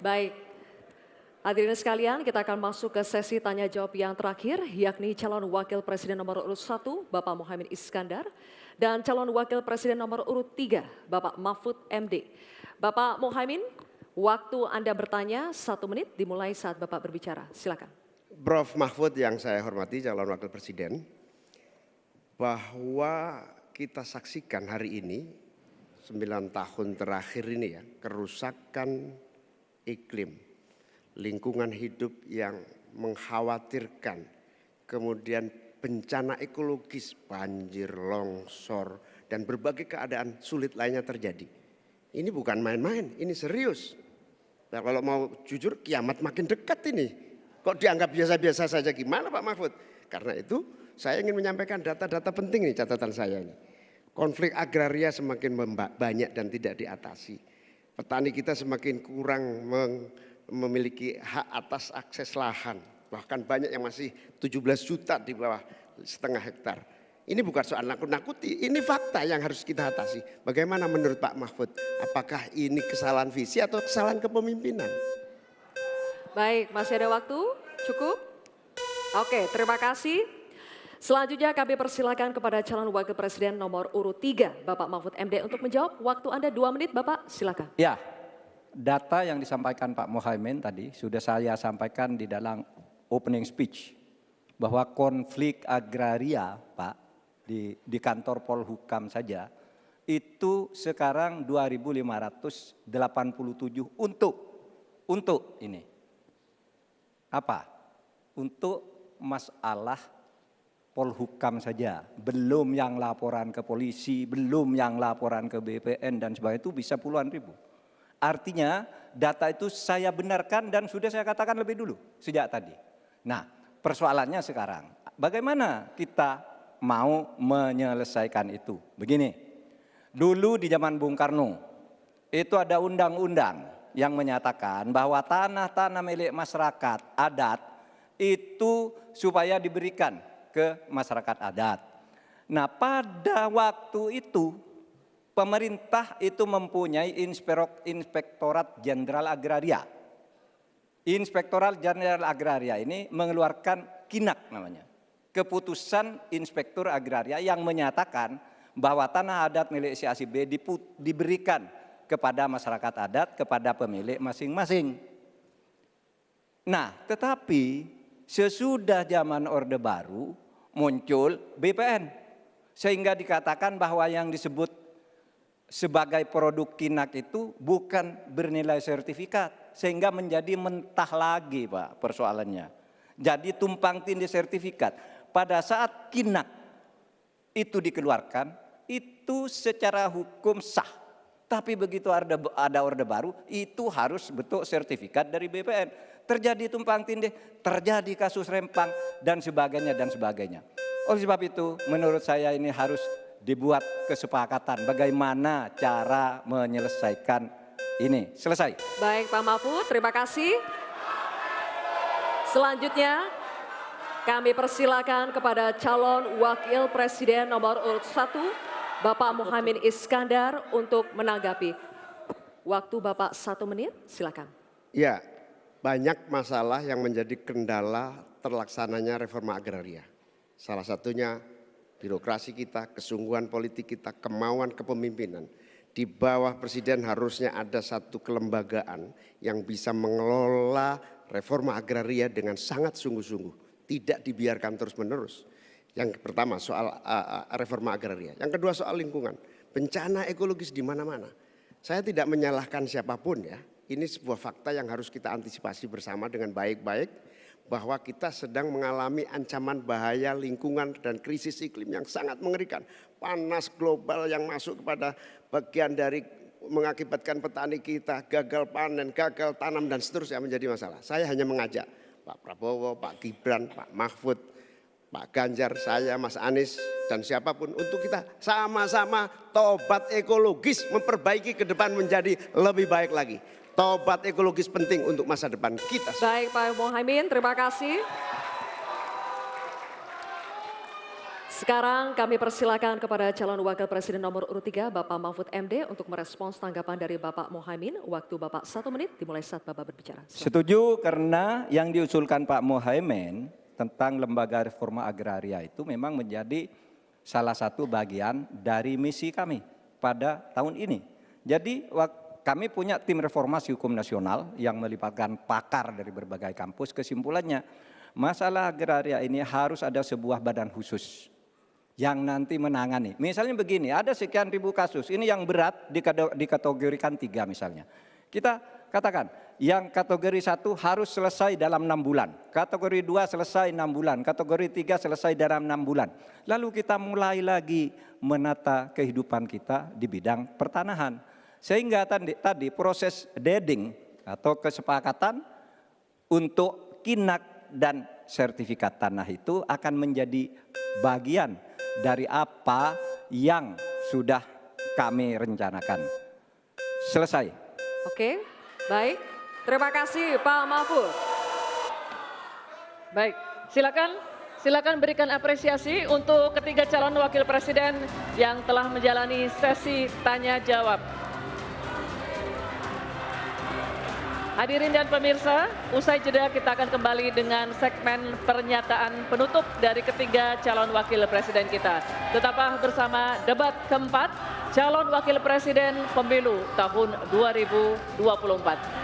Baik, hadirin sekalian, kita akan masuk ke sesi tanya jawab yang terakhir, yakni calon wakil presiden nomor urut 1, Bapak Muhaimin Iskandar, dan calon wakil presiden nomor urut 3, Bapak Mahfud MD. Bapak Muhaimin, waktu Anda bertanya 1 menit dimulai saat Bapak berbicara. Silakan. Prof. Mahfud yang saya hormati, calon wakil presiden, bahwa kita saksikan hari ini 9 tahun terakhir ini ya, kerusakan iklim, lingkungan hidup yang mengkhawatirkan, kemudian bencana ekologis, banjir, longsor, dan berbagai keadaan sulit lainnya terjadi. Ini bukan main-main, ini serius. Nah, kalau mau jujur, kiamat makin dekat ini. Kok dianggap biasa-biasa saja, gimana Pak Mahfud? Karena itu saya ingin menyampaikan data-data penting nih, catatan saya ini. Konflik agraria semakin banyak dan tidak diatasi. Petani kita semakin kurang memiliki hak atas akses lahan. Bahkan banyak yang masih 17 juta di bawah setengah hektar. Ini bukan soal nakut-nakuti, ini fakta yang harus kita atasi. Bagaimana menurut Pak Mahfud? Apakah ini kesalahan visi atau kesalahan kepemimpinan? Baik, masih ada waktu? Cukup? Oke, terima kasih. Selanjutnya kami persilakan kepada calon wakil presiden nomor urut 3, Bapak Mahfud MD untuk menjawab. Waktu Anda 2 menit, Bapak, silakan. Ya, data yang disampaikan Pak Muhaimin tadi sudah saya sampaikan di dalam opening speech. Bahwa konflik agraria, Pak, di kantor Polhukam saja, itu sekarang 2.587 untuk ini. Apa? Untuk masalah Polhukam saja, belum yang laporan ke polisi, belum yang laporan ke BPN dan sebagainya, itu bisa puluhan ribu. Artinya data itu saya benarkan dan sudah saya katakan lebih dulu sejak tadi. Nah, persoalannya sekarang bagaimana kita mau menyelesaikan itu? Begini, dulu di zaman Bung Karno itu ada undang-undang yang menyatakan bahwa tanah-tanah milik masyarakat adat itu supaya diberikan ke masyarakat adat. Nah, pada waktu itu pemerintah itu mempunyai Inspektorat Jenderal Agraria. Inspektorat Jenderal Agraria ini mengeluarkan KINAK namanya, Keputusan Inspektur Agraria, yang menyatakan bahwa tanah adat milik si A si B diberikan kepada masyarakat adat, kepada pemilik masing-masing. Nah, tetapi sesudah zaman Orde Baru muncul BPN, sehingga dikatakan bahwa yang disebut sebagai produk KINAK itu bukan bernilai sertifikat, sehingga menjadi mentah lagi Pak persoalannya. Jadi tumpang tindih sertifikat. Pada saat KINAK itu dikeluarkan, itu secara hukum sah. Tapi begitu ada Orde Baru, itu harus bentuk sertifikat dari BPN. Terjadi tumpang tindih, terjadi kasus rempang dan sebagainya dan sebagainya. Oleh sebab itu menurut saya ini harus dibuat kesepakatan bagaimana cara menyelesaikan ini. Selesai. Baik Pak Mahfud, terima kasih. Selanjutnya kami persilakan kepada calon wakil presiden nomor urut 1, Bapak Muhaimin Iskandar untuk menanggapi. Waktu Bapak 1 menit, silakan. Ya, banyak masalah yang menjadi kendala terlaksananya reforma agraria. Salah satunya birokrasi kita, kesungguhan politik kita, kemauan kepemimpinan. Di bawah presiden harusnya ada satu kelembagaan yang bisa mengelola reforma agraria dengan sangat sungguh-sungguh. Tidak dibiarkan terus-menerus. Yang pertama soal reforma agraria. Yang kedua soal lingkungan. Bencana ekologis di mana-mana. Saya tidak menyalahkan siapapun ya. Ini sebuah fakta yang harus kita antisipasi bersama dengan baik-baik. Bahwa kita sedang mengalami ancaman bahaya lingkungan dan krisis iklim yang sangat mengerikan. Panas global yang masuk kepada bagian dari mengakibatkan petani kita gagal panen, gagal tanam dan seterusnya menjadi masalah. Saya hanya mengajak Pak Prabowo, Pak Gibran, Pak Mahfud, Pak Ganjar, saya, Mas Anies dan siapapun untuk kita sama-sama tobat ekologis, memperbaiki ke depan menjadi lebih baik lagi. Tobat ekologis penting untuk masa depan kita. Baik Pak Muhaimin, terima kasih. Sekarang kami persilakan kepada calon wakil presiden nomor urut 3 Bapak Mahfud MD untuk merespons tanggapan dari Bapak Muhaimin. Waktu Bapak 1 menit dimulai saat Bapak berbicara. Setuju karena yang diusulkan Pak Muhaimin tentang lembaga reforma agraria itu memang menjadi salah satu bagian dari misi kami pada tahun ini. Jadi kami punya tim reformasi hukum nasional yang melibatkan pakar dari berbagai kampus. Kesimpulannya, masalah agraria ini harus ada sebuah badan khusus yang nanti menangani. Misalnya begini, ada sekian ribu kasus, ini yang berat dikategorikan 3 misalnya. Kita katakan, yang kategori 1 harus selesai dalam 6 bulan, kategori 2 selesai 6 bulan, kategori 3 selesai dalam 6 bulan. Lalu kita mulai lagi menata kehidupan kita di bidang pertanahan. Sehingga tadi proses deeding atau kesepakatan untuk kinak dan sertifikat tanah itu akan menjadi bagian dari apa yang sudah kami rencanakan. Selesai. Oke, baik. Terima kasih Pak Mahfud. Baik, silakan berikan apresiasi untuk ketiga calon wakil presiden yang telah menjalani sesi tanya jawab. Hadirin dan pemirsa, usai jeda kita akan kembali dengan segmen pernyataan penutup dari ketiga calon wakil presiden kita. Tetaplah bersama debat keempat calon wakil presiden pemilu tahun 2024.